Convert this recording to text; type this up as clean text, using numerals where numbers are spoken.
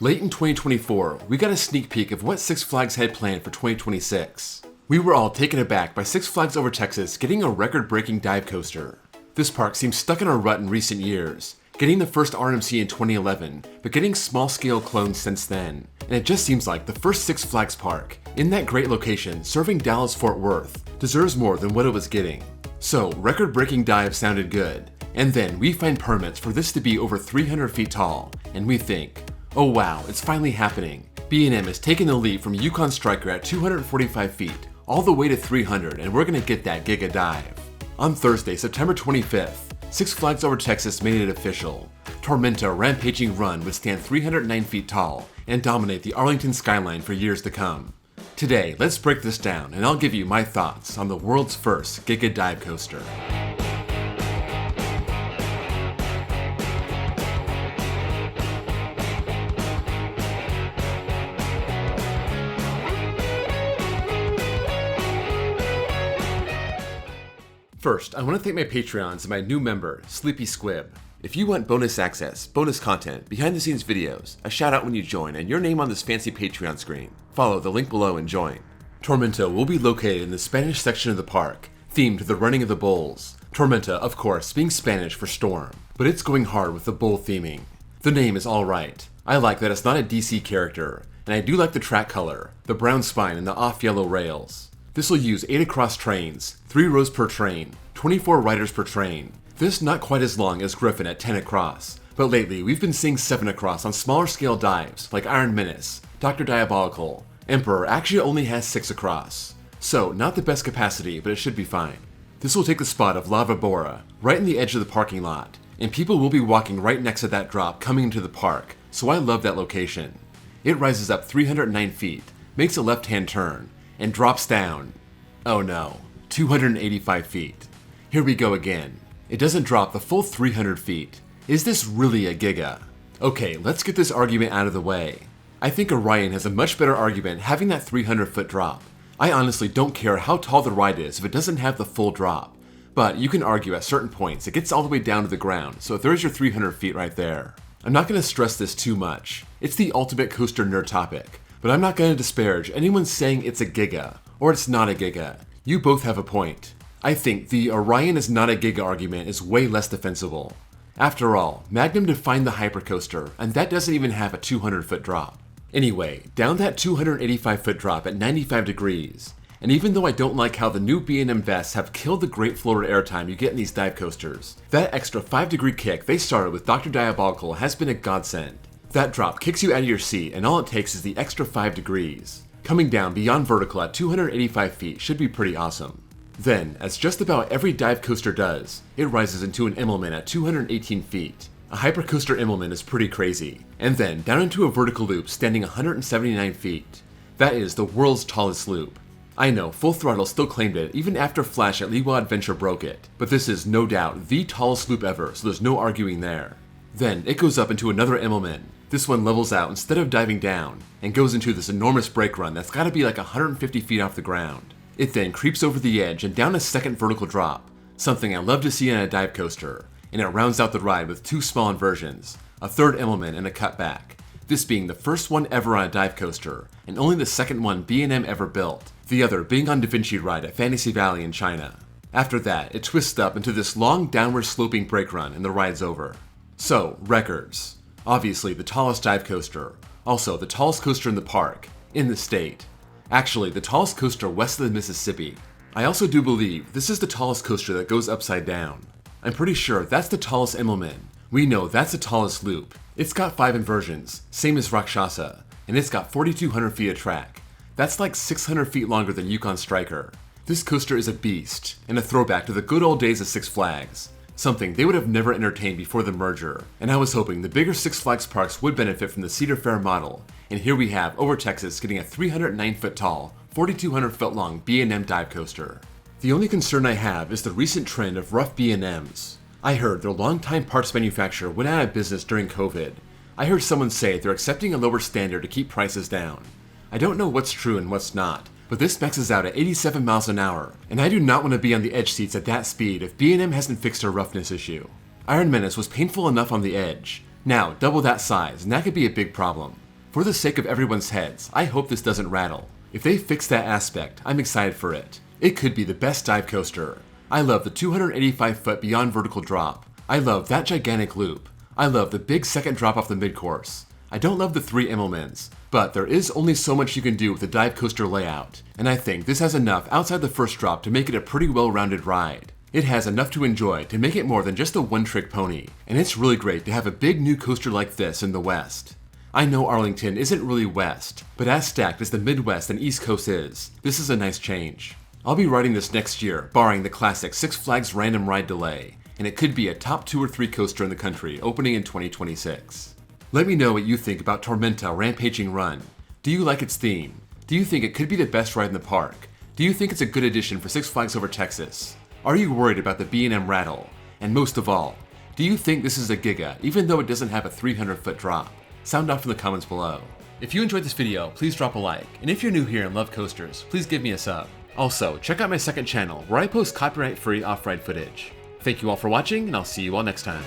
Late in 2024, we got a sneak peek of what Six Flags had planned for 2026. We were all taken aback by Six Flags Over Texas getting a record-breaking dive coaster. This park seems stuck in a rut in recent years, getting the first RMC in 2011, but getting small-scale clones since then. And it just seems like the first Six Flags park, in that great location serving Dallas-Fort Worth, deserves more than what it was getting. So, record-breaking dive sounded good, and then we find permits for this to be over 300 feet tall, and we think, oh wow, it's finally happening. B&M has taken the leap from Yukon Striker at 245 feet, all the way to 300, and we're gonna get that GIGA dive. On Thursday, September 25th, Six Flags Over Texas made it official. Tormenta Rampaging Run would stand 309 feet tall and dominate the Arlington skyline for years to come. Today, let's break this down, and I'll give you my thoughts on the world's first GIGA dive coaster. First, I want to thank my Patreons and my new member, Sleepy Squib. If you want bonus access, bonus content, behind the scenes videos, a shout out when you join, and your name on this fancy Patreon screen, follow the link below and join. Tormenta will be located in the Spanish section of the park, themed to the running of the bulls. Tormenta, of course, being Spanish for storm, but it's going hard with the bull theming. The name is alright. I like that it's not a DC character, and I do like the track color, the brown spine and the off-yellow rails. This will use 8 across trains, 3 rows per train, 24 riders per train. This not quite as long as Griffin at 10 across, but lately we've been seeing 7 across on smaller scale dives like Iron Menace, Dr. Diabolical. Emperor actually only has 6 across. So, not the best capacity, but it should be fine. This will take the spot of Lava Bora, right in the edge of the parking lot, and people will be walking right next to that drop coming into the park, so I love that location. It rises up 309 feet, makes a left-hand turn, and drops down, oh no, 285 feet. Here we go again. It doesn't drop the full 300 feet. Is this really a Giga? Okay, let's get this argument out of the way. I think Orion has a much better argument having that 300 foot drop. I honestly don't care how tall the ride is if it doesn't have the full drop. But you can argue at certain points it gets all the way down to the ground, so there's your 300 feet right there. I'm not going to stress this too much. It's the ultimate coaster nerd topic. But I'm not going to disparage anyone saying it's a Giga, or it's not a Giga. You both have a point. I think the Orion is not a Giga argument is way less defensible. After all, Magnum defined the hypercoaster, and that doesn't even have a 200 foot drop. Anyway, down that 285 foot drop at 95 degrees. And even though I don't like how the new B&M vests have killed the great floater airtime you get in these dive coasters, that extra 5-degree kick they started with Dr. Diabolical has been a godsend. That drop kicks you out of your seat, and all it takes is the extra 5 degrees. Coming down beyond vertical at 285 feet should be pretty awesome. Then, as just about every dive coaster does, it rises into an Immelman at 218 feet. A hypercoaster Immelman is pretty crazy. And then, down into a vertical loop standing 179 feet. That is the world's tallest loop. I know, Full Throttle still claimed it even after Flash at Liwa Adventure broke it, but this is no doubt the tallest loop ever, so there's no arguing there. Then, it goes up into another Immelman. This one levels out instead of diving down, and goes into this enormous brake run that's gotta be like 150 feet off the ground. It then creeps over the edge and down a second vertical drop, something I love to see on a dive coaster, and it rounds out the ride with 2 small inversions, a third Immelman and a cutback, this being the first one ever on a dive coaster, and only the second one B&M ever built, the other being on Da Vinci Ride at Fantasy Valley in China. After that, it twists up into this long downward sloping brake run and the ride's over. So, records. Obviously the tallest dive coaster, also the tallest coaster in the park, in the state. Actually, the tallest coaster west of the Mississippi. I also do believe this is the tallest coaster that goes upside down. I'm pretty sure that's the tallest Immelman. We know that's the tallest loop. It's got 5 inversions, same as Rakshasa, and it's got 4,200 feet of track. That's like 600 feet longer than Yukon Striker. This coaster is a beast, and a throwback to the good old days of Six Flags. Something they would have never entertained before the merger, and I was hoping the bigger Six Flags parks would benefit from the Cedar Fair model, and here we have Over Texas getting a 309 foot tall, 4,200 foot long B&M dive coaster. The only concern I have is the recent trend of rough B&Ms. I heard their longtime parts manufacturer went out of business during COVID. I heard someone say they're accepting a lower standard to keep prices down. I don't know what's true and what's not, but this maxes out at 87 miles an hour, and I do not want to be on the edge seats at that speed if B&M hasn't fixed their roughness issue. Iron Menace was painful enough on the edge. Now, double that size, and that could be a big problem. For the sake of everyone's heads, I hope this doesn't rattle. If they fix that aspect, I'm excited for it. It could be the best dive coaster. I love the 285-foot beyond vertical drop. I love that gigantic loop. I love the big second drop off the mid-course. I don't love the 3 Immelmans, but there is only so much you can do with the dive coaster layout, and I think this has enough outside the first drop to make it a pretty well-rounded ride. It has enough to enjoy to make it more than just a one-trick pony, and it's really great to have a big new coaster like this in the West. I know Arlington isn't really West, but as stacked as the Midwest and East Coast is, this is a nice change. I'll be riding this next year, barring the classic Six Flags random ride delay, and it could be a top 2 or 3 coaster in the country opening in 2026. Let me know what you think about Tormenta Rampaging Run. Do you like its theme? Do you think it could be the best ride in the park? Do you think it's a good addition for Six Flags Over Texas? Are you worried about the B&M rattle? And most of all, do you think this is a Giga even though it doesn't have a 300-foot drop? Sound off in the comments below. If you enjoyed this video, please drop a like, and if you're new here and love coasters, please give me a sub. Also, check out my second channel where I post copyright-free off-ride footage. Thank you all for watching, and I'll see you all next time.